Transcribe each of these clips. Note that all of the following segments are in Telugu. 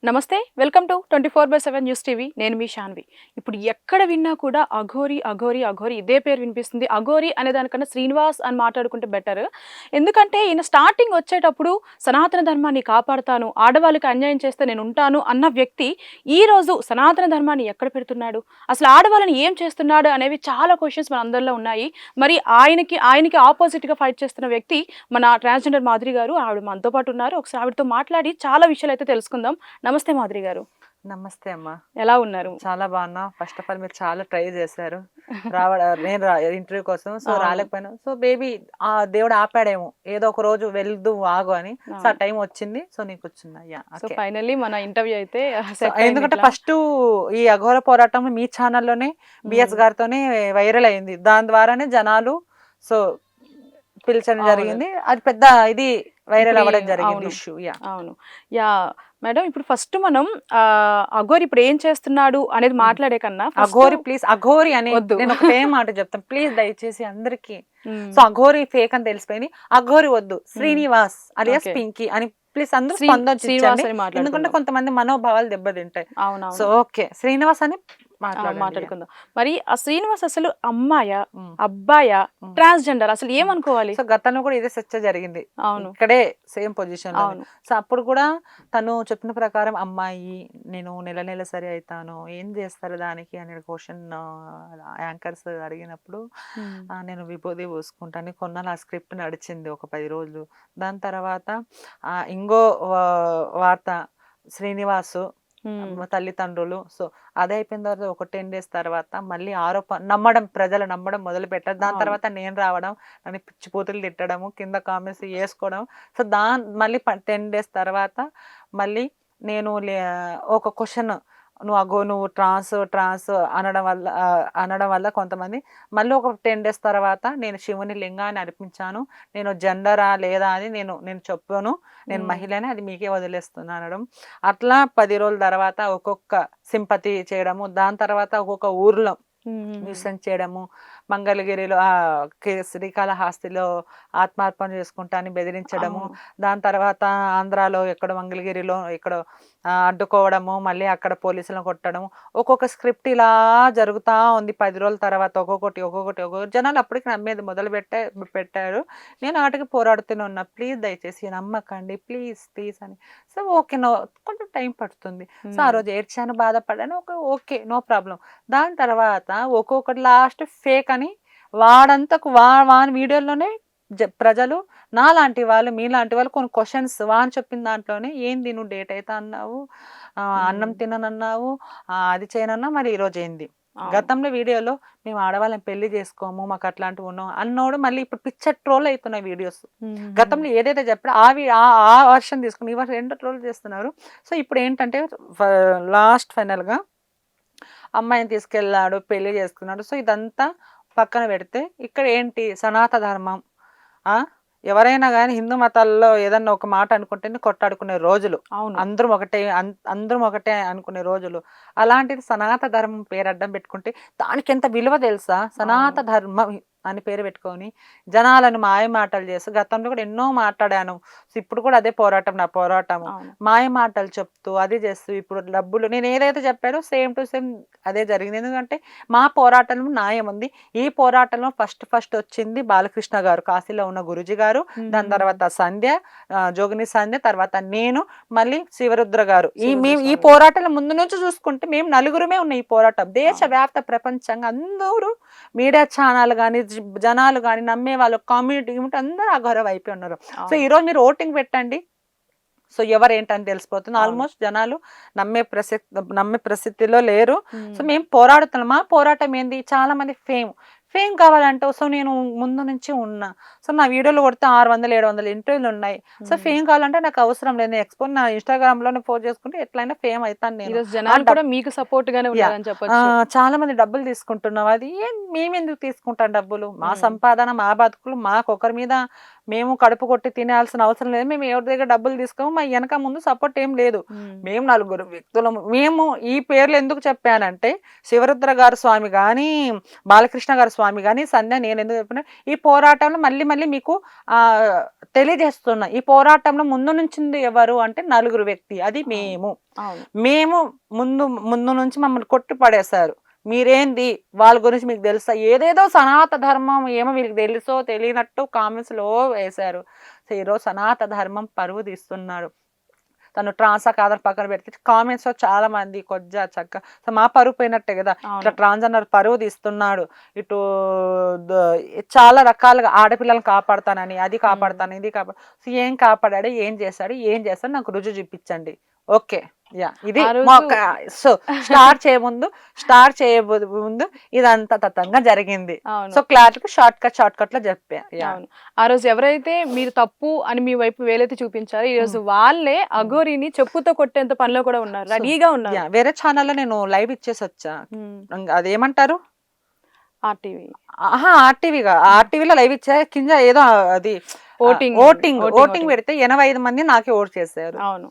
నమస్తే వెల్కమ్ టు 24/7 న్యూస్ టీవీ. నేను మీ శాన్వి. ఇప్పుడు ఎక్కడ విన్నా కూడా అఘోరి అఘోరి అఘోరి ఇదే పేరు వినిపిస్తుంది. అఘోరి అనే దానికన్నా శ్రీనివాస్ అని మాట్లాడుకుంటే బెటర్. ఎందుకంటే ఈయన స్టార్టింగ్ వచ్చేటప్పుడు సనాతన ధర్మాన్ని కాపాడుతాను, ఆడవాళ్ళకి అన్యాయం చేస్తే నేను ఉంటాను అన్న వ్యక్తి ఈ రోజు సనాతన ధర్మాన్ని ఎక్కడ పెడుతున్నాడు, అసలు ఆడవాళ్ళని ఏం చేస్తున్నాడు అనేవి చాలా క్వశ్చన్స్ మన అందరిలో ఉన్నాయి. మరి ఆయనకి ఆపోజిట్ గా ఫైట్ చేస్తున్న వ్యక్తి మన ట్రాన్స్జెండర్ మాధురి గారు. ఆవిడ మనతో పాటు ఉన్నారు. ఒకసారి ఆవిడతో మాట్లాడి చాలా విషయాలు అయితే తెలుసుకుందాం. నమస్తే మాధురి గారు. నమస్తే అమ్మా. ఎలా ఉన్నారు? చాలా బాగున్నా. ఫస్ట్ ఆఫ్ ఆల్ మీరు చాలా ట్రై చేశారు నేను ఇంటర్వ్యూ కోసం. సో రాలేకపోయినా, సో బేబీ ఆ దేవుడు ఆపాడేమో, ఏదో ఒక రోజు వెళ్దు ఆగు అని. సో ఆ టైం వచ్చింది. సో నీకు వచ్చింది. సో ఫైనల్లీ మన ఇంటర్వ్యూ అయితే ఎందుకంటే ఫస్ట్ ఈ అఘోర పోరాటం మీ ఛానల్లోనే బిఎస్ గారితోనే వైరల్ అయింది. దాని ద్వారానే జనాలు సో పిలిచడం జరిగింది. అది పెద్ద ఇది వైరల్ అవ్వడం జరిగింది ఇష్యూ. అవును. మేడం, ఇప్పుడు ఫస్ట్ మనం అఘోరి ఇప్పుడు ఏం చేస్తున్నాడు అనేది మాట్లాడే కన్నా అఘోరి ప్లీజ్ అఘోరి అని నేను ఒకటే మాట చెప్తాను ప్లీజ్ దయచేసి అందరికి. సో అఘోరి ఫేక్ అని తెలిసిపోయింది. అఘోరి వద్దు, శ్రీనివాస్ అలియాస్ పింకీ అని ప్లీజ్ అందరూ స్పందించండి. ఎందుకంటే కొంతమంది మనోభావాలు దెబ్బతింటాయి. సో ఓకే శ్రీనివాస్ అని మాట్లాడుకుందాం. మరి ఆ శ్రీనివాస్ అసలు అమ్మాయా అబ్బాయా ట్రాన్స్జెండర్ అసలు ఏమనుకోవాలి? సో గతంలో కూడా ఇదే చర్చ జరిగింది. అవును, ఇక్కడే సేమ్ పొజిషన్. సో అప్పుడు కూడా తను చెప్పిన ప్రకారం అమ్మాయి, నేను నెల నెల సరి అవుతాను, ఏం చేస్తారు దానికి అనే క్వశ్చన్ యాంకర్స్ అడిగినప్పుడు నేను విభూది పూసుకుంటాను కొన్నాళ్ళు ఆ స్క్రిప్ట్ నడిచింది ఒక 10 రోజులు. దాని తర్వాత ఇంకో వార్త శ్రీనివాసు తల్లిదండ్రులు. సో అదే అయిపోయిన తర్వాత ఒక 10 days తర్వాత మళ్ళీ ప్రజలు నమ్మడం మొదలు పెట్టారు. దాని తర్వాత నేను రావడం, నన్ను పిచ్చిపోతులు తిట్టడము, కింద కామెంట్స్ వేసుకోవడం. సో మళ్ళీ 10 days తర్వాత మళ్ళీ నేను ఒక క్వశ్చన్, నువ్వు ట్రాన్స్ అనడం వల్ల కొంతమంది మళ్ళీ ఒక 10 days తర్వాత నేను శివుని లింగాన్ని అర్పించాను, నేను జెండరా లేదా అని నేను చెప్పాను, నేను మహిళని, అది మీకే వదిలేస్తున్నా అనడం. అట్లా 10 రోజుల తర్వాత ఒక్కొక్క సింపతి చేయడము. దాని తర్వాత ఒక్కొక్క ఊర్లో న్యూసెన్స్ చేయడము, మంగళగిరిలో శ్రీకాళహస్తిలో ఆత్మార్పణ చేసుకుంటా అని బెదిరించడము. దాని తర్వాత ఆంధ్రాలో ఎక్కడ మంగళగిరిలో ఎక్కడో అడ్డుకోవడము, మళ్ళీ అక్కడ పోలీసులను కొట్టడము. ఒక్కొక్క స్క్రిప్ట్ ఇలా జరుగుతూ ఉంది. 10 రోజుల తర్వాత ఒక్కొక్కటి జనాలు అప్పటికి నమ్మేది మొదలు పెట్టారు. నేను వాటికి పోరాడుతూనే ఉన్నా, ప్లీజ్ దయచేసి నమ్మకండి ప్లీజ్ అని. సో ఓకే, కొంచెం టైం పడుతుంది. సో ఆ రోజు ఏడ్చాను, బాధపడ్డాను, ఓకే నో ప్రాబ్లం. దాని తర్వాత ఒక్కొక్కటి లాస్ట్ ఫేక్ అని వాడంతకు వాని వీడియోలోనే ప్రజలు నాలాంటి వాళ్ళు మీలాంటి వాళ్ళు కొన్ని క్వశ్చన్స్ వాని చెప్పిన దాంట్లోనే, ఏంది నువ్వు డేట్ అయితే అన్నావు, అన్నం తిననన్నావు, అది చేయనన్నా, మరి ఈరోజు ఏంది? గతంలో వీడియోలో మేము ఆడవాళ్ళని పెళ్లి చేసుకోము, మాకు అట్లాంటివి ఉన్నాం అన్నోడు మళ్ళీ ఇప్పుడు పిక్చర్ ట్రోల్ అవుతున్నాయి వీడియోస్. గతంలో ఏదైతే చెప్పాడో ఆ వర్షన్ తీసుకుని ఈ వర్షన్ 2 ట్రోల్ చేస్తున్నారు. సో ఇప్పుడు ఏంటంటే లాస్ట్ ఫైనల్గా అమ్మాయిని తీసుకెళ్ళాడు, పెళ్లి చేసుకున్నాడు. సో ఇదంతా పక్కన పెడితే ఇక్కడ ఏంటి సనాతన ధర్మం. ఎవరైనా కానీ హిందూ మతాల్లో ఏదన్నా ఒక మాట అనుకుంటేనే కొట్టాడుకునే రోజులు, అందరం ఒకటే అనుకునే రోజులు. అలాంటిది సనాతన ధర్మం పేరు అడ్డం పెట్టుకుంటే దానికి ఎంత విలువ తెలుసా? సనాతన ధర్మం అని పేరు పెట్టుకొని జనాలను మాయ మాటలు చేస్తూ, గతంలో కూడా ఎన్నో మాట్లాడాను. ఇప్పుడు కూడా అదే పోరాటం, నా పోరాటము. మాయ మాటలు చెప్తూ అది చేస్తూ ఇప్పుడు డబ్బులు, నేను ఏదైతే చెప్పానో సేమ్ టు సేమ్ అదే జరిగింది. ఎందుకంటే మా పోరాటంలో న్యాయం ఉంది. ఈ పోరాటంలో ఫస్ట్ వచ్చింది బాలకృష్ణ గారు, కాశీలో ఉన్న గురుజీ గారు, దాని తర్వాత జోగిని సంధ్య, తర్వాత నేను, మళ్ళీ శివరుద్ర గారు. ఈ పోరాటంలో ముందు నుంచి చూసుకుంటే మేము నలుగురమే ఉన్న ఈ పోరాటం దేశవ్యాప్త ప్రపంచంగా అందరూ మీడియా ఛానల్ కానీ జనాలు కానీ నమ్మే వాళ్ళు కమ్యూనిటీ అందరూ అఘోర అయిపోయి ఉన్నారు. సో ఈరోజు మీరు ఓటింగ్ పెట్టండి, సో ఎవరేంటని తెలిసిపోతుంది. ఆల్మోస్ట్ జనాలు నమ్మే పరిస్థితిలో లేరు. సో మేము పోరాడుతున్నాం. మా పోరాటం ఏంది? చాలా మంది ఫేమ్ కావాలంటే, సో నేను ముందు నుంచి ఉన్నా. సో నా వీడియోలు కొడితే 600-700 ఇంటర్వ్యూలు ఉన్నాయి. సో ఫేమ్ కావాలంటే నాకు అవసరం లేదు, ఎక్స్పో నా ఇన్స్టాగ్రామ్ లోనే పోస్ట్ చేసుకుంటే ఎట్లయినా ఫేమ్ అవుతాను నేను. చాలా మంది డబ్బులు తీసుకుంటున్నావు, అది మేమెందుకు తీసుకుంటాం డబ్బులు? మా సంపాదన, మా బతుకులు, మాకు ఒకరి మీద మేము కడుపు కొట్టి తినాల్సిన అవసరం లేదు, మేము ఎవరి దగ్గర డబ్బులు తీసుకోము, మా వెనక ముందు సపోర్ట్ ఏం లేదు, మేము 4 వ్యక్తులము. మేము ఈ పేర్లు ఎందుకు చెప్పానంటే శివరుద్ర గారు స్వామి కానీ, బాలకృష్ణ గారు స్వామి కానీ, సంధ్య నేను ఎందుకు చెప్పిన, ఈ పోరాటంలో మళ్ళీ మళ్ళీ మీకు తెలియజేస్తున్నా, ఈ పోరాటంలో ముందు నుంచింది ఎవరు అంటే 4 వ్యక్తి, అది మేము ముందు ముందు నుంచి మమ్మల్ని కొట్టి పడేశారు. మీరేంది వాళ్ళ గురించి మీకు తెలుసా, ఏదేదో సనాతన ధర్మం ఏమో వీళ్ళకి తెలుసో తెలియనట్టు కామెంట్స్ లో వేశారు. సో ఈరోజు సనాతన ధర్మం పరువు తీస్తున్నాడు. తను ట్రాన్సా కాదని పక్కన పెడితే కామెంట్స్ లో చాలా మంది కొజ్జా చక్క, సో మా పరువు పోయినట్టే కదా, ఇట్లా ట్రాన్స్జెండర్ పరువు తీస్తున్నాడు, ఇటు చాలా రకాలుగా ఆడపిల్లలను కాపాడుతానని, అది కాపాడుతాను, ఇది సో ఏం కాపాడాడు, ఏం చేస్తాడు నాకు రుజువు చూపించండి. ఓకే ఇది సో స్టార్ట్ చేయముందు ఇదంతా తతంగా జరిగింది. సో క్లారిటీ షార్ట్ కట్ లో చెప్పా. ఆ రోజు ఎవరైతే మీరు తప్పు అని మీ వైపు వేలైతే చూపించారో ఈ రోజు వాళ్ళే అఘోరిని చెప్పుతో కొట్టేంత పనిలో కూడా ఉన్నారు, రెడీగా ఉన్నారు. వేరే ఛానల్లో నేను లైవ్ ఇచ్చేసి వచ్చా, అదేమంటారు ఆర్టీవీలో లైవ్ ఇచ్చా, కింద ఏదో అది ఓటింగ్ పెడితే 85 మంది నాకే ఓట్ చేశారు. అవును.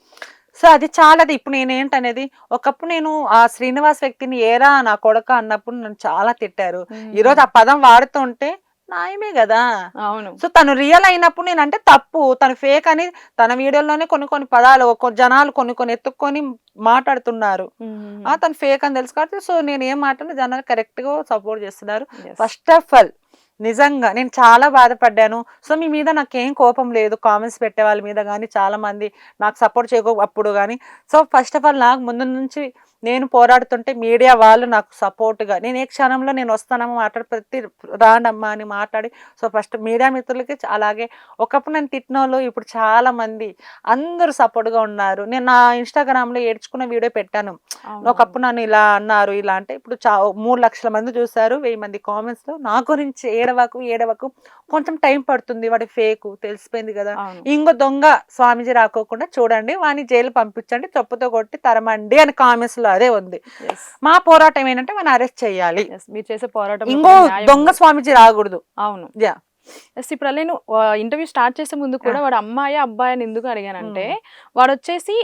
సో అది చాలా, ఇప్పుడు నేనేంటనేది, ఒకప్పుడు నేను ఆ శ్రీనివాస్ వ్యక్తిని ఏరా నా కొడక అన్నప్పుడు నన్ను చాలా తిట్టారు. ఈ రోజు ఆ పదం వాడుతుంటే న్యాయమే కదా. అవును. సో తను రియల్ అయినప్పుడు నేనంటే తప్పు, తను ఫేక్ అని తన వీడియోలోనే కొన్ని పదాలు జనాలు కొన్ని ఎత్తుక్కొని మాట్లాడుతున్నారు. తను ఫేక్ అని తెలుసు కాబట్టి సో నేను ఏం మాట్లాడినా జనాలు కరెక్ట్ గా సపోర్ట్ చేస్తున్నారు. ఫస్ట్ ఆఫ్ ఆల్ నిజంగా నేను చాలా బాధపడ్డాను. సో మీ మీద నాకేం కోపం లేదు, కామెంట్స్ పెట్టే వాళ్ళ మీద కానీ, చాలా మంది నాకు సపోర్ట్ చేయకపోప్పుడు కానీ. సో ఫస్ట్ ఆఫ్ ఆల్ నాకు ముందు నుంచి నేను పోరాడుతుంటే మీడియా వాళ్ళు నాకు సపోర్ట్గా, నేను ఏ క్షణంలో నేను వస్తానమ్మా మాట్లాడి ప్రతి రాండమ్మా అని మాట్లాడి, సో ఫస్ట్ మీడియా మిత్రులకి, అలాగే ఒకప్పుడు నేను తిట్టిన వాళ్ళు ఇప్పుడు చాలా మంది అందరూ సపోర్ట్గా ఉన్నారు. నేను నా ఇన్స్టాగ్రామ్లో ఏడ్చుకున్న వీడియో పెట్టాను, ఒకప్పుడు నన్ను ఇలా అన్నారు ఇలా అంటే, ఇప్పుడు 3 లక్షల మంది చూసారు, 1000 మంది కామెంట్స్లో నా గురించి ఏడవకు కొంచెం టైం పడుతుంది, వాడి ఫేక్ తెలిసిపోయింది కదా, ఇంకో దొంగ స్వామీజీ రాకోకుండా చూడండి, వాడిని జైలు పంపించండి, చెప్పుతో కొట్టి తరమండి అని కామెంట్స్ లో అదే ఉంది. మా పోరాటం ఏంటంటే మనం అరెస్ట్ చేయాలి, మీరు చేసే పోరాటం ఇంకో దొంగ స్వామీజీ రాకూడదు. అవును. ఇప్పుడు నేను ఇంటర్వ్యూ స్టార్ట్ చేసే ముందు కూడా వాడు అమ్మాయి అబ్బాయి అని ఎందుకు అడిగానంటే, వాడు వచ్చేసి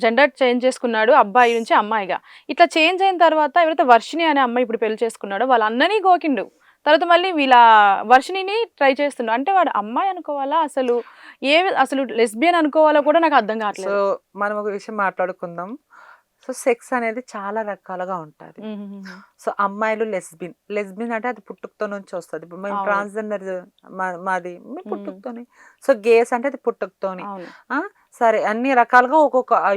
జెండర్ చేంజ్ చేసుకున్నాడు అబ్బాయి నుంచి అమ్మాయిగా. ఇట్లా చేంజ్ అయిన తర్వాత ఎవరైతే వర్షిణి అనే అమ్మాయి ఇప్పుడు పెళ్లి చేసుకున్నాడో వాళ్ళ అన్నని గోకిండు, తర్వాత మళ్ళీ వీళ్ళ వర్షిణిని ట్రై చేస్తున్నాడు. అంటే వాడు అమ్మాయి అనుకోవాలా, అసలు లెస్బియన్ అనుకోవాలా కూడా నాకు అర్థం కావట్లేదు. సో మనం ఒక విషయం మాట్లాడుకుందాం. సో సెక్స్ అనేది చాలా రకాలుగా ఉంటుంది. సో అమ్మాయిలు లెస్బియన్ అంటే అది పుట్టుకతో నుంచి వస్తుంది. ఇప్పుడు మేము ట్రాన్స్జెండర్ మాది పుట్టుకతోని. సో గేస్ అంటే అది పుట్టుకతోని. సరే అన్ని రకాలుగా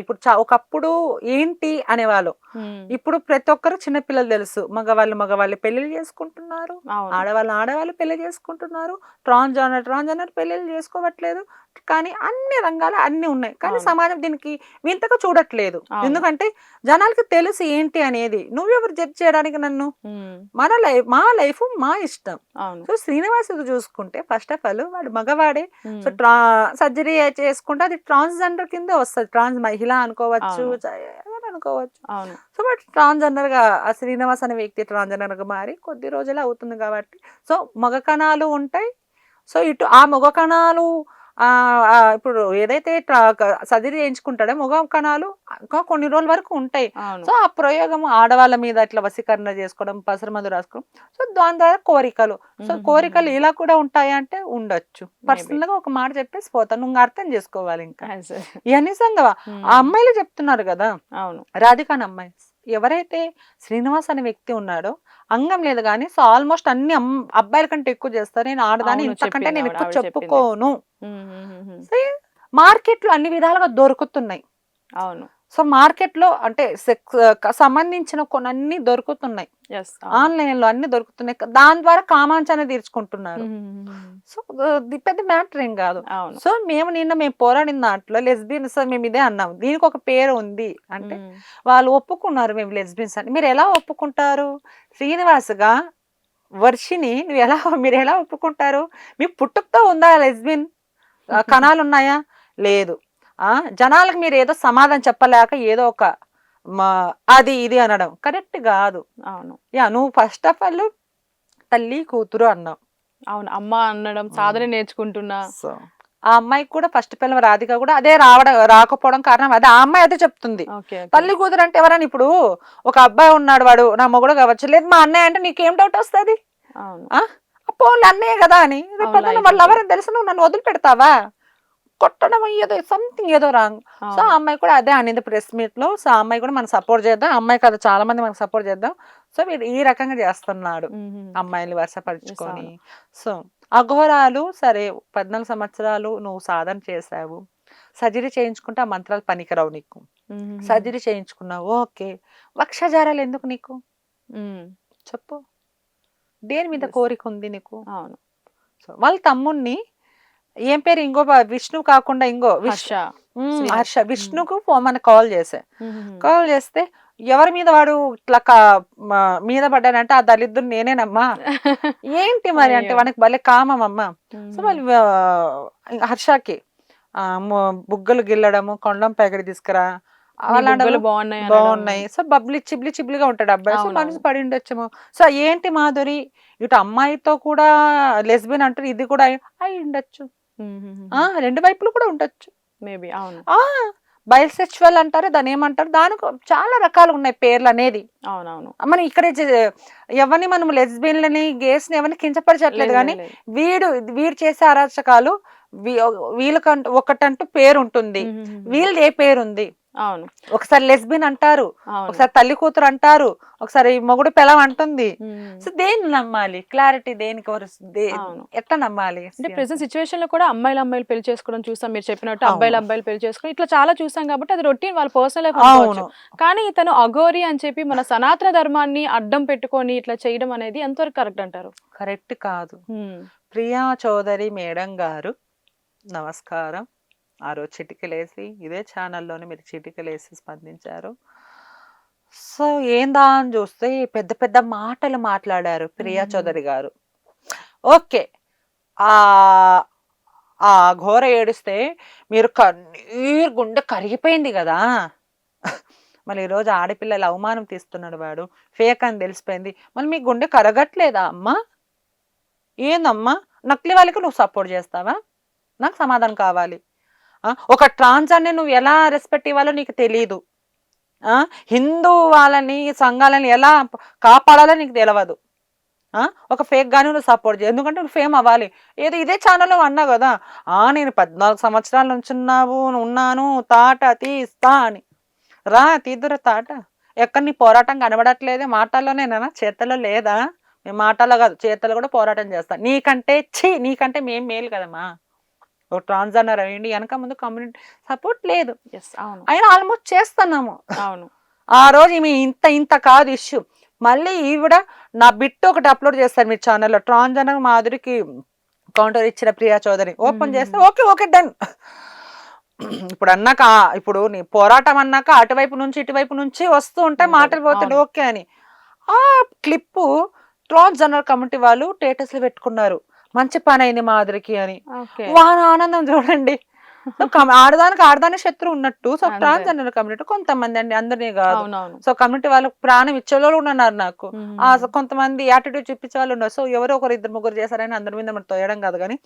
ఇప్పుడు ఒకప్పుడు ఏంటి అనేవాళ్ళు, ఇప్పుడు ప్రతి ఒక్కరు చిన్నపిల్లలు తెలుసు, మగవాళ్ళు పెళ్లిళ్ళు చేసుకుంటున్నారు, ఆడవాళ్ళు పెళ్లి చేసుకుంటున్నారు, ట్రాన్స్జెండర్ పెళ్లిళ్ళు చేసుకోవట్లేదు. కానీ అన్ని రంగాలు అన్ని ఉన్నాయి, కానీ సమాజం దీనికి వింతగా చూడట్లేదు. ఎందుకంటే జనాలకి తెలుసు ఏంటి అనేది. నువ్వెవరు జడ్జ్ చేయడానికి నన్ను? మా లైఫ్ మా ఇష్టం. సో శ్రీనివాస్ చూసుకుంటే ఫస్ట్ ఆఫ్ ఆల్ వాడు మగవాడే. సో సర్జరీ చేసుకుంటే అది ట్రాన్స్జెండర్ కిందే వస్తుంది, ట్రాన్స్ మహిళ అనుకోవచ్చు, అనుకోవచ్చు. సో బట్ ట్రాన్స్జెండర్ గా శ్రీనివాస్ అనే వ్యక్తి ట్రాన్స్జెండర్ గా మారి కొద్ది రోజులే అవుతుంది కాబట్టి సో మగ కణాలు ఉంటాయి. సో ఇటు ఆ మగ కణాలు ఇప్పుడు ఏదైతే సర్జరీ చేయించుకుంటాడో మగ కణాలు కొన్ని రోజుల వరకు ఉంటాయి. సో ఆ ప్రయోగం ఆడవాళ్ళ మీద ఇట్లా వశీకరణ చేసుకోవడం, పసరు మందు రాసుకోవడం, సో దాని ద్వారా కోరికలు. సో కోరికలు ఇలా కూడా ఉంటాయి అంటే ఉండొచ్చు. పర్సనల్ గా ఒక మాట చెప్పేసి పోతాను, నువ్వు అర్థం చేసుకోవాలి. ఇంకా ఇవన్నీ సంగవా ఆ అమ్మాయిలు చెప్తున్నారు కదా, రాధికాన్ అమ్మాయి ఎవరైతే శ్రీనివాస్ అనే వ్యక్తి ఉన్నాడో అంగం లేదు కానీ సో ఆల్మోస్ట్ అన్ని అబ్బాయిల కంటే ఎక్కువ చేస్తారు. నేను ఆడదాన్ని ఇంతకంటే నేను ఎక్కువ చెప్పుకోను. మార్కెట్ లో అన్ని విధాలుగా దొరుకుతున్నాయి. అవును. సో మార్కెట్ లో అంటే సెక్స్ సంబంధించిన కొన్ని దొరుకుతున్నాయి, ఆన్లైన్ లో అన్ని దొరుకుతున్నాయి. దాని ద్వారా కామాంచాన్ని తీర్చుకుంటున్నారు. సో పెద్ద మ్యాటర్ ఏం కాదు. సో మేము పోరాడిన దాంట్లో లెస్బియన్స్ మేము ఇదే అన్నాం, దీనికి ఒక పేరు ఉంది అంటే వాళ్ళు ఒప్పుకున్నారు మేము లెస్బియన్స్ అని. మీరు ఎలా ఒప్పుకుంటారు? శ్రీనివాస్ గా వర్షిని మీరు ఎలా ఒప్పుకుంటారు? మీ పుట్టుకతో ఉందా లెస్బియన్ కణాలు ఉన్నాయా? లేదు. జనాలకు మీరు ఏదో సమాధానం చెప్పలేక ఏదో ఒక అది ఇది అనడం కరెక్ట్ కాదు. అవును. నువ్వు ఫస్ట్ ఆఫ్ ఆల్ తల్లి కూతురు అన్నావు, అవును. అమ్మ అనడం, సాధన నేర్చుకుంటున్నా. సో ఆ అమ్మాయికి కూడా ఫస్ట్ పిల్లవ రాధిక కూడా అదే రాకపోవడం కారణం అదే. ఆ అమ్మాయి అదే చెప్తుంది. ఓకే. ఓకే. తల్లి కూతురు అంటే ఎవరని, ఇప్పుడు ఒక అబ్బాయి ఉన్నాడు, వాడు నా మొగుడు కావచ్చు, లేదు మా అన్నయ్య అంటే నీకేం డౌట్ వస్తుంది? అవును. పోన్లే అన్నయ్య కదా అని. రేపు అవును. పొద్దున్న లైట్ వాళ్ళు ఉంటది. ఎవరని తెలిసి నువ్వు నన్ను వదిలిపెడతావా? కొట్టడం ఏదో సంథింగ్ ఏదో రాంగ్. సో ఆ అవును. అమ్మాయి కూడా అదే అనింది ప్రెస్ మీట్ లో. సో ఆ అమ్మాయి కూడా మనం సపోర్ట్ చేద్దాం, అమ్మాయి కదా చాలా మంది మనకు సపోర్ట్ చేద్దాం. సో వీడు ఈ రకంగా చేస్తున్నాడు హుహు. అమ్మాయిని యెస్. వరుసపరుచుకొని. అవును. సో అఘోరాలు సరే, 14 సంవత్సరాలు నువ్వు సాధన చేసావు, సర్జరీ చేయించుకుంటే ఆ మంత్రాలు పనికిరావు నీకు. హుహుహు. Surgery చేయించుకున్నావు, okay. వక్షజారాలు ఎందుకు నీకు హ్మ్. చెప్పు? దేని మీద యెస్. కోరిక ఉంది నీకు? అవును. సో వాళ్ళ తమ్ముణ్ణి, ఏం పేరు, ఇంకో విష్ణు కాకుండా ఇంకో హర్ష. హర్ష, శ్రీహర్ష. విష్ణుకు మనకు కాల్ చేశా. హుహుహు. కాల్ చేస్తే ఎవరి మీద వాడు ఇట్లా మీద పడ్డానంటే, ఆ దళిద్దురు నేనేనమ్మా. ఏంటి మరి అంటే, అయ్యో! వానికి భలే కామం అమ్మ. సో హుహు. వాళ్ళు హర్షకి బుగ్గలు గిల్లడము, కొండం ప్యాకెట్ తీసుకురా నీ అలాంటి బుగ్గలు బాగున్నాయి అనడం. బాగున్నాయి. సో బబ్లీ చిబ్లి చిబ్లిగా ఉంటాడు అబ్బాయి. సో మనసు అవునవును. పడి ఉండొచ్చేమో. సో ఏంటి మాధురి, ఇటు అమ్మాయితో కూడా లెస్బియన్ అంటారు, ఇది కూడా అయి ఉండొచ్చు. హుహుహుహు. రెండు వైపులు కూడా ఉండొచ్చు. మేబీ. అవును. ఆ బైసెక్చువల్ అంటారు, దాన్ని ఏమంటారు, దానికి చాలా రకాలు ఉన్నాయి పేర్లు అనేది. అవునవును. మనం ఇక్కడ ఎవరిని మనం లెస్బియన్లని గేస్ని ఎవరిని కించపరచట్లేదు, లేదు. కానీ లేదు. లేదు. వీడు వీడు చేసే అరాచకాలు వీళ్ళకంటూ ఒకటంటూ పేరు ఉంటుంది, హుహుహుహు. వీళ్ళది ఏ పేరుంది. అవును. ఒకసారి లెస్బియన్ అంటారు, అవును. ఒకసారి తల్లి కూతురు అంటారు, ఒకసారి మొగుడు పెళ్ళం అంటుంది. హ్మ్. సో దేన్ని నమ్మాలి? క్లారిటీ దేనికి అవును. ఎట్లా నమ్మాలి? అంటే ప్రెజెంట్ సిట్యుయేషన్ లో కూడా అమ్మాయిలు పెళ్లి చేసుకోవడం చూసాం. మీరు చెప్పినట్టు అవును, అబ్బాయిలు పెళ్లి చేసుకోవడం ఇట్లా చాలా చూసాం కాబట్టి అది రొటీన్, వాళ్ళ పర్సనల్ లైఫ్ అనుకోవచ్చు. అవును. కానీ ఇతను అఘోరి అని చెప్పి మన సనాతన ధర్మాన్ని అడ్డం పెట్టుకొని ఇట్లా చేయడం అనేది ఎంతవరకు కరెక్ట్ అంటారు? కరెక్ట్ కాదు. హ్మ్. ప్రియా చౌదరి మేడం గారు నమస్కారం. ఆ రోజు చిటికలేసి ఇదే ఛానల్లోనే మీరు చిటికలేసి స్పందించారు. సో ఏందా అని చూస్తే పెద్ద పెద్ద మాటలు మాట్లాడారు ప్రియా హుహుహు. చౌదరి గారు. ఓకే. ఆ ఆ ఘోర ఏడుస్తే మీరు కన్నీరు గుండె కరిగిపోయింది కదా. మళ్ళీ ఈరోజు ఆడపిల్లల అవమానం తీస్తున్నాడు వాడు, ఫేక్ అని తెలిసిపోయింది. మళ్ళీ మీ గుండె కరగట్లేదా అమ్మా? ఏందమ్మా, నకిలీ వాళ్ళకి నువ్వు సపోర్ట్ చేస్తావా? నాకు సమాధానం కావాలి. ఒక ట్రాన్స్జెండర్ నువ్వు ఎలా రెస్పెక్ట్ ఇవ్వాలో నీకు తెలీదు. హిందూ వాళ్ళని సంఘాలని ఎలా కాపాడాలో నీకు తెలియదు. ఒక ఫేక్ గాని నువ్వు సపోర్ట్ చేయ, ఎందుకంటే నువ్వు ఫేమ్ అవ్వాలి. ఏదో ఇదే ఛానల్లో అన్నావు కదా, నేను 14 సంవత్సరాల నుంచి ఉన్నాను, తాట తీస్తా అని. తీద్దురా తాట. ఎక్కడ నీ పోరాటం కనబడట్లేదే, మాటల్లోనేనా, చేతల్లో లేదా? మేము మాటల్లో కాదు, చేతల్లో కూడా పోరాటం చేస్తాం. నీకంటే మేము మేలు కదమ్మా. ఒక ట్రాన్స్జెండర్ అయ్యండి, వెనక ముందు కమ్యూనిటీ సపోర్ట్ లేదు, యెస్. అవును. అయినా ఆల్మోస్ట్ చేస్తున్నాము. అవును. ఆ రోజు ఈమె ఇంత ఇంత కాదు ఇష్యూ. మళ్ళీ ఈవిడ నా బిట్ ఒకటి అప్లోడ్ చేస్తారు మీ ఛానల్లో, ట్రాన్స్జెండర్ మాధురికి కౌంటర్ ఇచ్చిన ప్రియా చౌదరి. ఓపెన్ చేస్తే హుహుహు. Okay okay done. ఇప్పుడు అన్నాక, ఇప్పుడు నీ పోరాటం అన్నాక అటువైపు నుంచి ఇటువైపు నుంచి వస్తూ ఉంటే ఉంటది. మాటలు పోతాడు, అవును. ఓకే అని. ఆ క్లిప్పు ట్రాన్స్జెండర్ కమిటీ వాళ్ళు స్టేటస్లు పెట్టుకున్నారు, మంచి పని అయింది మాధురికి అని. ఓకే. వాన ఆనందం చూడండి. సో ఆడదాని శత్రువు ఉన్నట్టు. సో అంతే. ట్రాన్స్జెండర్ కమ్యూనిటీ కొంతమంది అండి, అందరినీ కాదు. అవునవును. సో కమ్యూనిటీ వాళ్ళకి ప్రాణం ఇచ్చే వాళ్ళు కూడా ఉన్నారు నాకు. హుహుహు. కొంతమంది యాటిట్యూడ్ చూపించే వాళ్ళు ఉన్నారు. సో ఎవరో ఒకరు ఇద్దరు ముగ్గురు చేశారని అందరి మీద మనం తోయడం కాదు, కానీ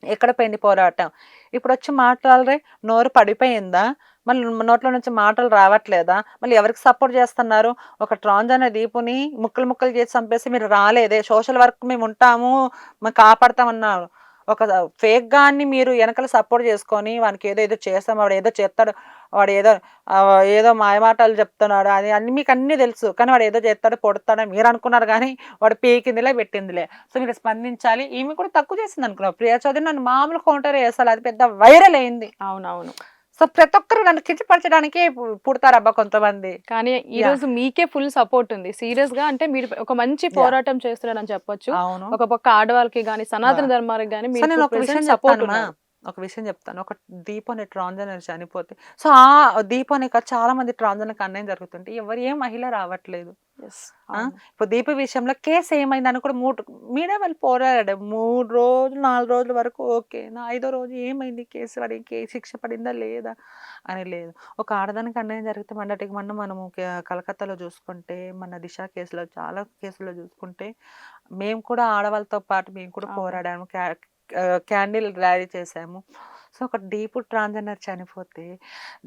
ఎక్కడ పోయింది పోరాటం? ఇప్పుడు వచ్చి మాట్లాడరే, నోరు పడిపోయిందా? మళ్ళీ నోట్ల నుంచి మాటలు రావట్లేదా? మళ్ళీ ఎవరికి సపోర్ట్ చేస్తున్నారు? ఒక ట్రాన్స్జెండర్ దీపుని ముక్కలు ముక్కలు చేసి చంపేసి మీరు రాలేదే, సోషల్ వర్క్ మేము ఉంటాము, మేము కాపాడతామన్నారు. ఒక ఫేక్ గాన్ని మీరు వెనకాల సపోర్ట్ చేసుకొని వానికి ఏదో ఏదో చేస్తాం, వాడు ఏదో చేస్తాడు, వాడు ఏదో ఏదో మాయమాటలు చెప్తున్నాడు, అది అన్ని మీకు అన్నీ తెలుసు, కానీ వాడు ఏదో చేస్తాడు పొడుతాడని మీరు అనుకున్నారు, కానీ వాడు పీకిందిలే పెట్టిందిలే. సో మీరు స్పందించాలి. ఈమె కూడా తక్కువ చేసింది అనుకున్నావు, ప్రియా చౌదరి నన్ను మామూలు కౌంటర్ చేస్తారు, అది పెద్ద వైరల్ అయింది. అవునవును. సో ప్రతి ఒక్కరు నన్ను కించపరచడానికే పుడతారబ్బా కొంతమంది. కానీ ఈ యా రోజు మీకే ఫుల్ సపోర్ట్ ఉంది. సీరియస్‌గా అంటే మీరు ఒక మంచి యా పోరాటం చేస్తున్నారని చెప్పొచ్చు. అవును. ఒక పక్క ఆడవాళ్ళకి గాని, ఆ. సనాతన ధర్మానికి గాని సో మీరు నేను ఇప్పుడు ఒక విషయం ప్రెజెంట్ సపోర్ట్ చెప్తానమ్మా, ఉన్నారు. ఒక విషయం చెప్తాను. ఒక దీపు అనే ట్రాన్స్‌జెండర్ చనిపోతే సో, ఆ దీపు అనే కాదు చాలా మంది ట్రాన్స్‌జెండర్‌కి అన్యాయం జరుగుతుంటే ఏ మహిళ రావట్లేదు. యెస్. ఆ! అవును. ఇప్పుడు దీపు విషయంలో కేస్ ఏమైందని కూడా మీడియా వాళ్ళు పోరాడారు. 3 రోజులు, 4 రోజుల వరకు ఓకే. నా ఐదో రోజు ఏమైంది కేసు వాడికి శిక్ష పడిందా లేదా అని లేదు. ఒక ఆడదానికి అన్యాయం జరిగితే మొన్నటికి మొన్న మనము కలకత్తాలో చూసుకుంటే, మన దిశ కేసులో చాలా కేసుల్లో చూసుకుంటే, మేము కూడా ఆడవాళ్ళతో పాటు మేము కూడా అవును. పోరాడాము. క్యాండిల్ ర్యాలీ చేసాము. సో, ఒక డీపు ట్రాన్స్‌జెండర్ చనిపోతే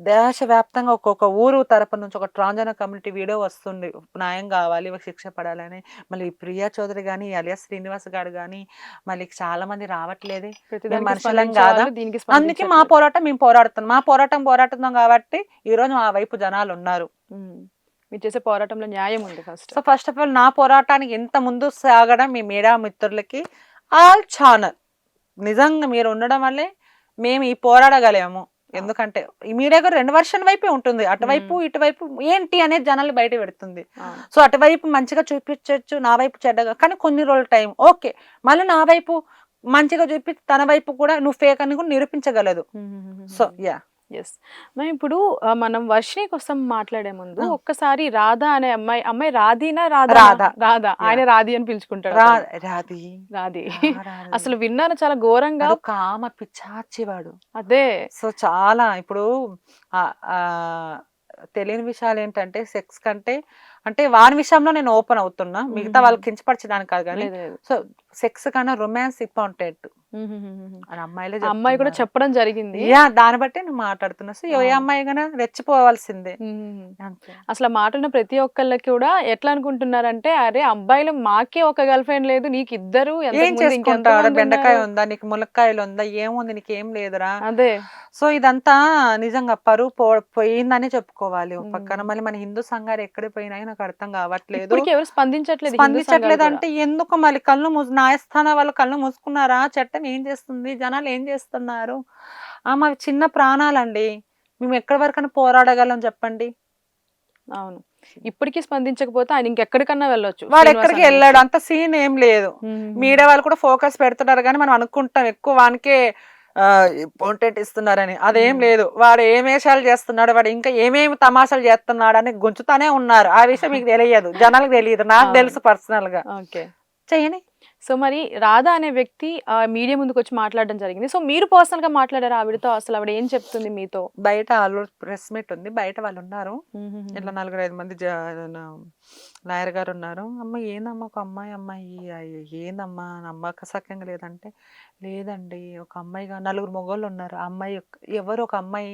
దేశవ్యాప్తంగా ఒక్కొక్క ఊరు తరపు నుంచి ఒక ట్రాన్స్‌జెండర్ కమ్యూనిటీ వీడియో వస్తుంది. న్యాయం కావాలి, వాళ్ళకి శిక్ష పడాలని. మళ్ళీ ప్రియా చౌదరి గాని, అలియాస్ శ్రీనివాస్ గారు గాని, మళ్ళీ చాలా మంది రావట్లేదే. మేము ప్రతిదానికి మనుషులం స్పందించే గాదా? వాళ్ళు దీనికి అందుకే మా స్పందించట్లేదు. పోరాటం మేము పోరాడుతున్నాం. మా పోరాడుతున్నాం కాబట్టి ఈరోజు మా వైపు జనాలున్నారు. హ్మ్. మీరు చేసే పోరాటంలో న్యాయం ఉంది first. So, first of all నా పోరాటానికి ఇంత ముందు సాగడం మీ మీడియా మిత్రులకి ఆల్ ఛానల్. నిజంగా మీరు ఉండడం వల్లే మేము ఈ పోరాడగలేము. ఎందుకంటే ఈ మీడియా కూడా 2 వర్షన్ వైపే ఉంటుంది. అటువైపు, ఇటువైపు ఏంటి అనేది జనాలు బయట పెడుతుంది. అవును. సో, అటువైపు మంచిగా చూపించొచ్చు, నా వైపు చెడ్డగా. కానీ కొన్ని రోజులు టైం ఓకే. మళ్ళీ నా వైపు మంచిగా చూపి తన వైపు కూడా నువ్వు ఫేక్ అని కూడా నిరూపించగలదు. So, yeah! యెస్. మరి ఇప్పుడు మనం వర్షిణి కోసం మాట్లాడే ముందు ఆ! ఒక్కసారి రాధ అనే అమ్మాయి రాధీనా? రాధ. రాధ. ఆయన యాహ్! రాధి అని పిలుచుకుంటాడు రా అతన్ని. రాధి. రాధి. రాధి. అసలు విన్నాను చాలా ఘోరంగా. వాడు కామ పిశాచి వాడు. అదే. సో, చాలా ఇప్పుడు ఆహ్, ఆహ్, తెలియని విషయాలేంటంటే సెక్స్ కంటే అంటే వాని విషయంలో నేను ఓపెన్ అవుతున్నా. మిగతా వాళ్ళకి కించపరచడానికి కాదు గానీ, లేదు లేదు. సో, సెక్స్ కన్నా రొమాన్స్ ఇంపార్టెంట్ హుహుహుహుహు. అని అమ్మాయిలే ఆ అమ్మాయి కూడా చెప్తున్నారు. చెప్పడం జరిగింది. యాహ్! దాన్ని బట్టే నేను మాట్లాడుతున్నా. సో, ఏ అవును. అమ్మాయి గైనా రెచ్చిపోవాల్సిందే. హుహుహు. అంతే. అసలు ఆ మాట విన్న ప్రతి ఒక్కళ్ళకి కూడా ఎట్లా అనుకుంటున్నారంటే, అరే అబ్బాయిలు మాకే ఒక గర్ల్ ఫ్రెండ్ లేదు, నీకు ఇద్దరు ఏం ఎంతకుముందు చేసుకుంటావురా? ఇంకెంతమంది బెండకాయ ఉన్నారు? ఉందా? నీకు ములక్కాయలుందా? ఏముంది? నీకేం లేదురా? అదే. సో, ఇదంతా నిజంగా పరువు పోయిందనే చెప్పుకోవాలి ఓ పక్కన. హ్మ్. మళ్ళీ మన హిందూ సంఘాలు ఎక్కడికి పోయినాయో నాకు అర్థం కావట్లేదు. ఇప్పటికి ఎవరు స్పందించట్లేదు హిందూ సంఘాలు కూడా. స్పందించట్లేదంటే ఎందుకు మళ్ళీ కళ్ళు న్యాయస్థానం వాళ్ళు కళ్ళు మూసుకున్నారా? చట్టం ఏం చేస్తుంది? జనాలు ఏం చేస్తున్నారు? మావి చిన్న ప్రాణాలండి. మేము ఎక్కడి వరకైనా పోరాడగలం చెప్పండి. అవును. ఇప్పటికి స్పందించకపోతే ఆయన ఇంకెక్కడికన్నా వెళ్ళొచ్చు. వాడు శ్రీనివాస్ ఎక్కడికి అనే వెళ్ళాడు. వ్యక్తి. అంత సీన్ ఏం లేదు. హుహుహు. మీడియా వాళ్ళు కూడా ఫోకస్ పెడుతున్నారు గానీ మనం అనుకుంటాం ఎక్కువ వానికే ఇంపార్టెంట్ ఇస్తున్నారని. అదేం హ్మ్. లేదు. వాడు ఏం వేషాలు చేస్తున్నాడు, వాడు ఇంకా ఏమేమి తమాషాలు చేస్తున్నాడని గుంజుతానే ఉన్నారు. ఆ విషయం మీకు తెలియదు. జనాలకు తెలియదు. నాకు అవును. తెలుసు పర్సనల్‌గా. ఓకే. చెయ్యని. సో, మరి రాధ అనే వ్యక్తి మీడియా ముందుకొచ్చి మాట్లాడడం జరిగింది. సో, మీరు పర్సనల్‌గా మాట్లాడారా ఆవిడతో? అసలు ఆవిడ ఏం చెప్తుంది మీతో? బయట ఆల్రెడీ ప్రెస్ మీట్ ఉంది. బయట వాళ్ళున్నారు. హుహుహు. ఇట్లా 4, 5 మంది లాయర్ గారున్నారు. "అమ్మ ఏందమ్మా ఒక అమ్మాయి ఏందమ్మా నమ్మకసక్యంగా లేదంటే" "లేదండి ఒక అమ్మాయిగా నలుగురు మగోళ్ళున్నారు. ఆ అమ్మాయి ఎవరు ఒక అమ్మాయి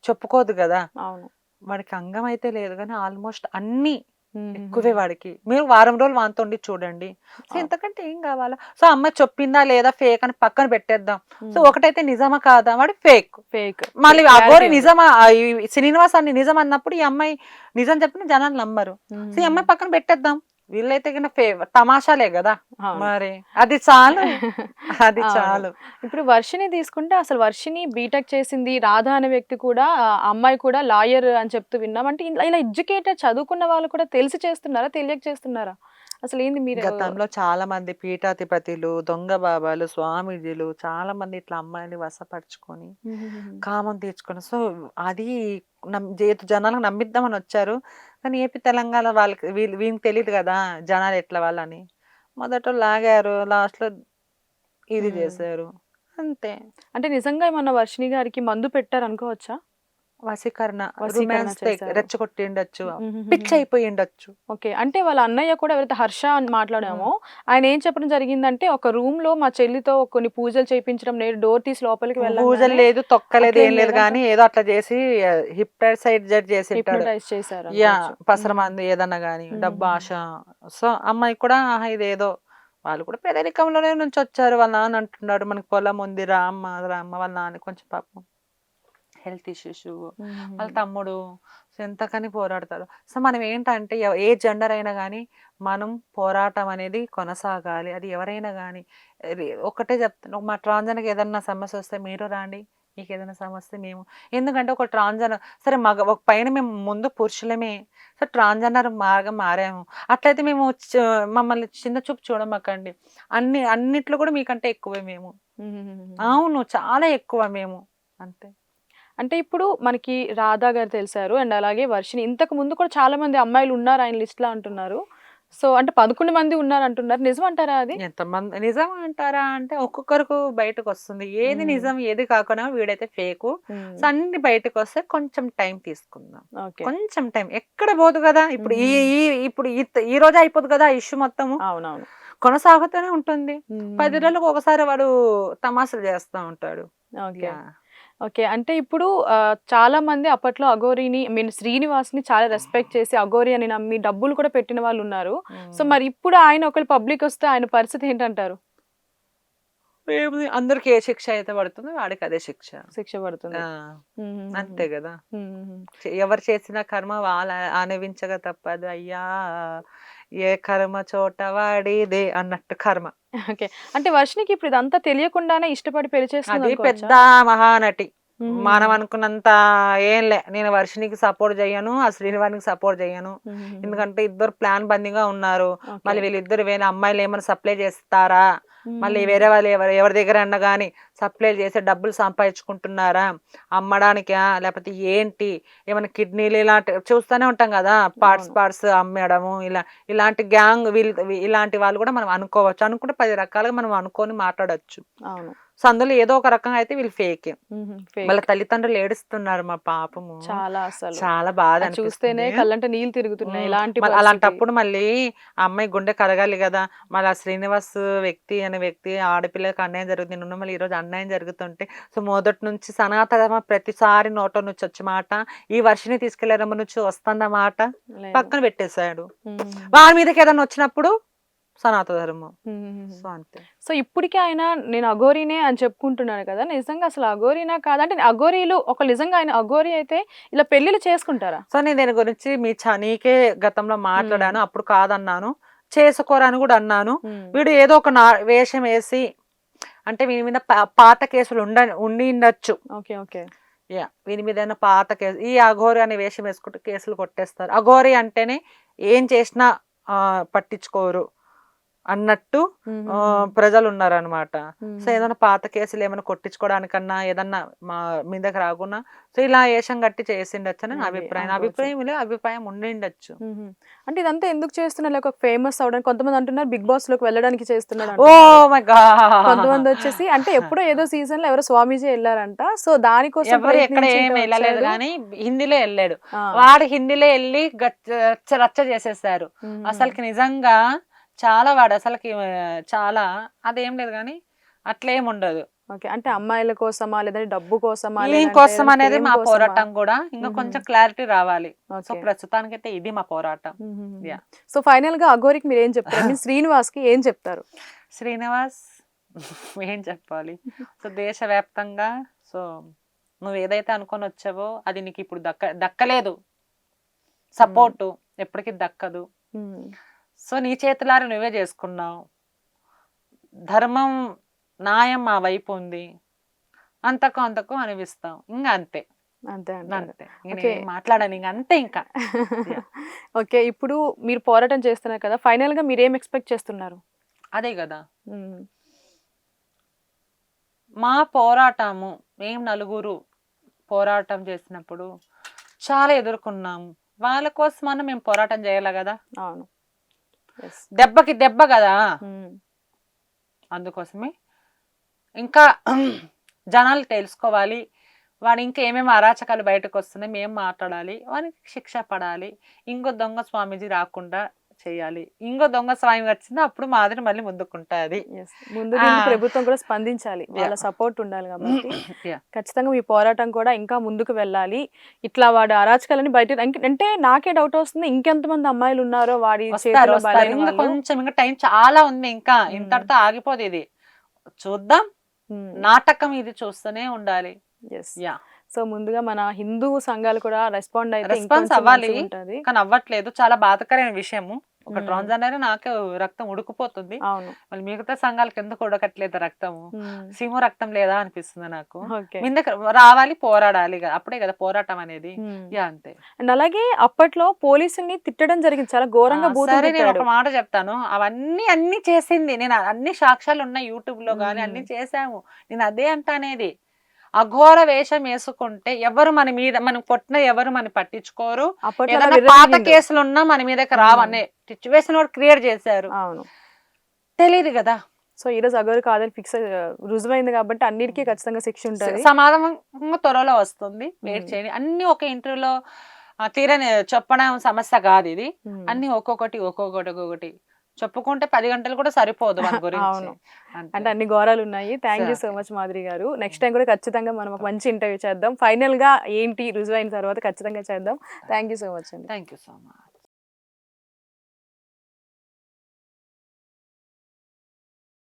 చెప్పుకోదు గదా! అవును. వాడికి అంగం అయితే లేదు గానీ ఆల్మోస్ట్ అన్నీ ఎక్కువే హుహుహు. వాడికి. మీరు వారం రోజులు వానితో ఉండి చూడండి. సో, అవును. ఇంతకంటే ఏం గావాలా? సో, అమ్మాయి చెప్పిందా లేదా ఫేక్ అని పక్కన పెట్టేద్దాం. సో, హ్మ్. ఒకటైతే నిజమా కాదా? వాడు ఫేక్. ఫేక్. మళ్ళీ అఘోరి క్లారిటీ ఉంది. నిజమా ఈ శ్రీనివాస్ అన్ని నిజం అన్నప్పుడు ఈ అమ్మాయి నిజం చెప్పిన జనాలు నమ్మరు. సో, ఈ హుహుహు. అమ్మాయి పక్కన పెట్టేద్దాం. వీళ్ళైతే గిన తమాషాలే గదా! అవును. మరి అది చాలు. అది అవును. చాలు. ఇప్పుడు వర్షిని తీసుకుంటే అసలు వర్షిని బీటెక్ చేసింది. రాధ అనే వ్యక్తి కూడా అమ్మాయి కూడా లాయర్ అని చెప్తూ విన్నాం. అంటే ఇలా ఇలా ఎడ్యుకేటెడ్ చదువుకున్న వాళ్ళు కూడా తెలిసి చేస్తున్నారా? తెలియక చేస్తున్నారా? అసలేంది మీరు గతంలో చాలా మంది పీఠాధిపతులు, దొంగ బాబాలు, స్వామీజీలు చాలా మంది ఇట్లా అమ్మాయిని వశపరుచుకొని, హుహుహుహు. కామం తీర్చుకొని సో, అది జనాలకు నమ్మిద్దామని వచ్చారు. కానీ ఏపీ, తెలంగాణ వాళ్ళకి వీళ్ళకి తెలీదు గదా! జనాలు ఎట్లా వాళ్ళని. మొదట లాగారు. లాస్ట్‌లో ఇది హ్మ్. జేశారు. అంతే. అంటే నిజంగా ఏమన్నా వర్షిని గారికి మందు పెట్టారనుకోవచ్చా? వశీకరణ, వశీకరణ రొమాన్స్ చేశారు. రెచ్చగొట్టిండొచ్చు. హుహుహుహు. పిచ్చయిపోయిండొచ్చు. ఓకే. అంటే వాళ్ళ అన్నయ్య కూడా ఎవరైతే హర్ష అని హ్మ్. మాట్లాడామో, ఆయన ఏం చెప్పడం జరిగిందంటే, ఒక రూమ్‌లో మా చెల్లితో కొన్ని పూజలు చేపించడం, నేను డోర్ తీసి లోపలికి పూజలు వెళ్ళంగానే లేదు, తొక్కలేదు, అట్లేం ఏం లేదు లేదంట. గానీ ఏదో అట్లా జేసి హిప్నటైజర్ జేసింటాడు. హిప్నోటైజ్ చేశారనుకోవచ్చు. హ్మ్. పసరమందు ఏదన్నా గాని, హుహుహుహు. డబ్బాష. సో, అమ్మాయి కూడా ఆహా! ఇదేదో వాళ్ళు కూడా పేదరికంలోనే నుంచొచ్చారు. వాళ్ళ నాన్న అంటున్నాడు, "మనకు పొలం ఉంది రామ్మా, రామ్మా" వాళ్ళ నాన్న కొంచెం పాపం హెల్త్ ఇష్యూస్, వాళ్ళ హుహుహుహు. తమ్ముడు. సో, ఎంతకని పోరాడతారు. సో, మనం ఏంటంటే ఏ జెండర్ అయినా గానీ, మనం పోరాటం అనేది కొనసాగాలి. అది ఎవరైనా గానీ, ఒకటే చెప్తున్నా మా ట్రాన్స్‌జెండర్‌కి ఏదన్నా సమస్యొస్తే మీరు రాండి, మీకు ఏదైనా సమస్య మేము ఎందుకంటే ఒక ట్రాన్స్జెండర్ సరే ఒక పైన మేము ముందు పురుషులమే సో ట్రాన్స్జెండర్ మారాము అట్లయితే మేము మమ్మల్ని చిన్న చూపు చూడమాకండి అన్నిట్లో కూడా మీకంటే ఎక్కువే మేము అవును చాలా ఎక్కువ మేము అంతే. అంటే ఇప్పుడు మనకి రాధా గారు తెలిసారు అండ్ అలాగే వర్షిని ఇంతకు ముందు కూడా చాలా మంది అమ్మాయిలు ఉన్నారు ఆయన లిస్ట్ లో అంటున్నారు. సో అంటే 11 మంది ఉన్నారు అంటున్నారు, నిజం అంటారా అది? ఎంతమంది నిజం అంటారా అంటే ఒక్కొక్కరికి బయటకు వస్తుంది ఏది నిజం ఏది కాకుండా వీడైతే ఫేకు. సో అన్ని బయటకు వస్తే కొంచెం టైం తీసుకుందాం, కొంచెం టైం ఎక్కడ పోదు కదా. ఇప్పుడు ఇప్పుడు ఈ రోజు అయిపోదు కదా ఇష్యూ మొత్తము. అవునవును కొనసాగుతూనే ఉంటుంది. 10 రోజులకు ఒకసారి వాడు తమాషాలు చేస్తూ ఉంటాడు. Okay okay. అంటే ఇప్పుడు చాలా మంది అప్పట్లో అఘోరిని శ్రీనివాస్‌ని చాలా రెస్పెక్ట్ చేసి అఘోరి అని నమ్మి డబ్బులు కూడా పెట్టిన వాళ్ళు ఉన్నారు. సో మరి ఇప్పుడు ఆయన ఒకళ్ళు పబ్లిక్ వస్తే ఆయన పరిస్థితి ఏంటంటారు? అందరికి ఏ శిక్ష అయితే పడుతుందో వాడికి అదే శిక్ష పడుతుంది. అంతే కదా. ఎవరు చేసిన కర్మ వాళ్ళ అనుభవించక తప్పదు అయ్యా, ఏ కర్మ చోట వాడిదే అన్నట్టు కర్మ. ఓకే. అంటే వర్షినికి ఇప్పుడు ఇదంతా తెలియకుండానే ఇష్టపడి పెళ్లి అది చేస్తుంది పెద్ద మహానటి. మనం అనుకున్నంత ఏంలే. నేను వర్షినికి సపోర్ట్ చేయను, ఆ శ్రీనివానికి సపోర్ట్ చేయను. ఎందుకంటే ఇద్దరు ప్లాన్ బందీగా ఉన్నారు. మళ్ళీ వీళ్ళిద్దరు వేరే అమ్మాయిలు ఏమైనా సప్లై చేస్తారా, మళ్ళీ వేరే వాళ్ళు ఎవరి దగ్గర అన్నా కానీ సప్లై చేసి డబ్బులు సంపాదించుకుంటున్నారా అమ్మడానికా, లేకపోతే ఏంటి, ఏమైనా కిడ్నీలు ఇలాంటి చూస్తూనే ఉంటాం కదా, పార్ట్స్ అమ్మడము ఇలాంటి గ్యాంగ్ ఇలాంటి వాళ్ళు కూడా మనం అనుకోవచ్చు. అనుకుంటే 10 రకాలుగా మనం అనుకొని మాట్లాడచ్చు. అవును. సో అందులో ఏదో ఒక రకంగా అయితే వీళ్ళు ఫేకే. వాళ్ళ తల్లిదండ్రులు ఏడుస్తున్నారు మా పాపము. చాలా బాధ చూస్తేనే కళ్ళంటే నీళ్ళు తిరుగుతున్నాయి. అలాంటప్పుడు మళ్ళీ ఆ అమ్మాయి గుండె కరగాలి కదా. మళ్ళీ ఆ శ్రీనివాస్ అనే వ్యక్తి ఆడపిల్లకి అన్యాయం జరుగుతుంది, మళ్ళీ ఈ రోజు అన్యాయం జరుగుతుంటే సో మొదటి నుంచి సనాతన ప్రతిసారి నోట నుంచి వచ్చే మాట ఈ వర్షిని తీసుకెళ్లారమ్మ నుంచి వస్తుందన్నమాట పక్కన పెట్టేశాడు. వారి మీదకి ఏదైనా వచ్చినప్పుడు సనాతన ధర్మం. సో అంతే. సో ఇప్పటికే ఆయన నేను అఘోరీనే అని చెప్పుకుంటున్నాను కదా, నిజంగా అసలు అఘోరీనా కాదంటే అఘోరీలు ఒక నిజంగా ఆయన అఘోరీ అయితే ఇలా పెళ్లిళ్ళు చేసుకుంటారా? సో నేను దీని గురించి నీకే గతంలో మాట్లాడాను, అప్పుడు కాదన్నాను, చేసుకోరని కూడా అన్నాను. వీడు ఏదో ఒక వేషం వేసి అంటే వీని మీద పాత కేసులు ఉండి ఉండొచ్చు. వీని మీద పాత కేసు ఈ అఘోరి అనే వేషం వేసుకుంటే కేసులు కొట్టేస్తారు. అఘోరి అంటేనే ఏం చేసినా పట్టించుకోరు అన్నట్టు ప్రజలు ఉన్నారనమాట. సో ఏదైనా పాత కేసులు ఏమైనా కొట్టించుకోవడానికన్నా ఏదన్నా మా మీదకి రాకుండా సో ఇలా ఏషం గట్టి చేసిండొచ్చు అని నా అభిప్రాయం. అభిప్రాయం ఉండిండొచ్చు. అంటే ఇదంతా ఎందుకు చేస్తున్నారు? ఒక ఫేమస్ అవడానికి కొంతమంది అంటున్నారు బిగ్ బాస్ లోకి వెళ్ళడానికి చేస్తున్నాడు. Oh my god. కొంతమంది వచ్చేసి అంటే ఎప్పుడో ఏదో సీజన్ లో ఎవరో స్వామీజీ వెళ్ళారంట. సో దానికోసం ఎక్కడ ఏం వెళ్ళలేదు కానీ హిందీలో వెళ్ళాడు. వాడు హిందీలో వెళ్ళి రచ్చ చేసేసారు. అసలుకి నిజంగా చాలా వాడు అసలుకి చాలా అదేం లేదు కానీ అట్లేం ఉండదు. అంటే అమ్మాయిల కోసమా లేదంటే డబ్బు కోసమా కోసం అనేది మా పోరాటం కూడా ఇంకా కొంచెం క్లారిటీ రావాలి. సో ప్రస్తుతానికైతే ఇది మా పోరాటం. సో ఫైనల్ గా అఘోరికి మీరు ఏం చెప్తారు? శ్రీనివాస్ కి ఏం చెప్తారు? శ్రీనివాస్ ఏం చెప్పాలి, సో దేశవ్యాప్తంగా సో నువ్వు ఏదైతే అనుకొని వచ్చావో అది నీకు ఇప్పుడు దక్కలేదు. సపోర్టు ఎప్పటికీ దక్కదు. సో నీ చేతులారా నువ్వే చేసుకున్నావు. ధర్మం న్యాయం మా వైపు ఉంది, అంతకు అనిపిస్తాం. ఇంకా అంతే మాట్లాడాలి ఇంకా అంతే ఇంకా. ఓకే, ఇప్పుడు మీరు పోరాటం చేస్తున్నారు కదా, ఫైనల్ గా మీరు ఏం ఎక్స్పెక్ట్ చేస్తున్నారు? అదే కదా మా పోరాటము. మేము నలుగురు పోరాటం చేసినప్పుడు చాలా ఎదుర్కొన్నాము. వాళ్ళ కోసం మేము పోరాటం చేయాలి కదా. అవును, దెబ్బకి దెబ్బ కదా. అందుకోసమే ఇంకా జనాలు తెలుసుకోవాలి, వాడు ఇంకా ఏమేమి అరాచకాలు బయటకు వస్తున్నాయి మేము మాట్లాడాలి, వానికి శిక్ష పడాలి. ఇంకో దొంగ స్వామీజీ రాకుండా చేయాలి. ఇంకో దొంగ స్వామి వచ్చింది అప్పుడు మాదిరి మళ్ళీ ముందుకుంటది. ప్రభుత్వం కూడా స్పందించాలి, వాళ్ళ సపోర్ట్ ఉండాలి. కాబట్టి ఖచ్చితంగా మీ పోరాటం కూడా ఇంకా ముందుకు వెళ్ళాలి. ఇట్లా వాడు అరాచకాలని బయట అంటే నాకే డౌట్ వస్తుంది, ఇంకెంతమంది అమ్మాయిలు ఉన్నారో వాడి కొంచెం ఇంకా టైం చాలా ఉంది, ఇంకా ఇంతటితో ఆగిపోదు ఇది. చూద్దాం, నాటకం ఇది చూస్తూనే ఉండాలి. సో ముందుగా మన హిందూ సంఘాలు కూడా రెస్పాన్స్ అవ్వాలి, కానీ అవ్వట్లేదు. చాలా బాధాకరమైన విషయము. ఒక ట్రాన్స్జెండర్ నాకే రక్తం ఉడుకుపోతుంది, అవును. మళ్ళీ మిగతా సంఘాలకు ఎందుకు ఉడకట్లేదు రక్తము, సింహ రక్తం లేదా అనిపిస్తుంది నాకు. ఓకే. మీదకి రావాలి, పోరాడాలి కదా, అప్పుడే కదా పోరాటం అనేది. అంతే. అండ్ అలాగే అప్పట్లో పోలీసుల్ని తిట్టడం జరిగింది, చాలా ఘోరంగా బూతులు సరే నేను తిట్టాడు. ఒక మాట చెప్తాను, అన్ని చేసింది నేను, అన్ని సాక్ష్యాలు ఉన్నాయి యూట్యూబ్ లో గానీ, అన్ని చేసాము. నేను అదే అంటానేది, అఘోర వేషం వేసుకుంటే ఎవరు మన మీద, మనం కొట్టిన ఎవరు మన పట్టించుకోరు, అప్పట్లో ఏదైనా పాత కేసులు ఉన్నా మన మీదకి రావనే సిచ్యువేషన్ కూడా క్రియేట్ చేశారు. అవును. తెలియదు కదా. సో ఈ రోజు అఘోరి కాదని ఫిక్స్ రుజువైంది కాబట్టి అన్నిటికీ ఖచ్చితంగా శిక్ష ఉంటుంది. సమాధానం త్వరలో వస్తుంది, వెయిట్ చేయండి. అన్ని ఒక ఇంటర్వ్యూలో తీరని చెప్పడం సమస్య కాదు ఇది. అన్ని ఒక్కొక్కటి చెప్పుకుంటే 10 గంటలు కూడా సరిపోదు మన గురించి. అంటే అన్ని ఘోరాలు ఉన్నాయి. Thank you so much Madhuri garu. Next time కూడా ఖచ్చితంగా మనం ఒక మంచి ఇంటర్వ్యూ చేద్దాం. ఫైనల్ గా ఏంటి రుజువైన తర్వాత ఖచ్చితంగా చేద్దాం. థ్యాంక్ యూ సో మచ్ అండి. Thank you so much.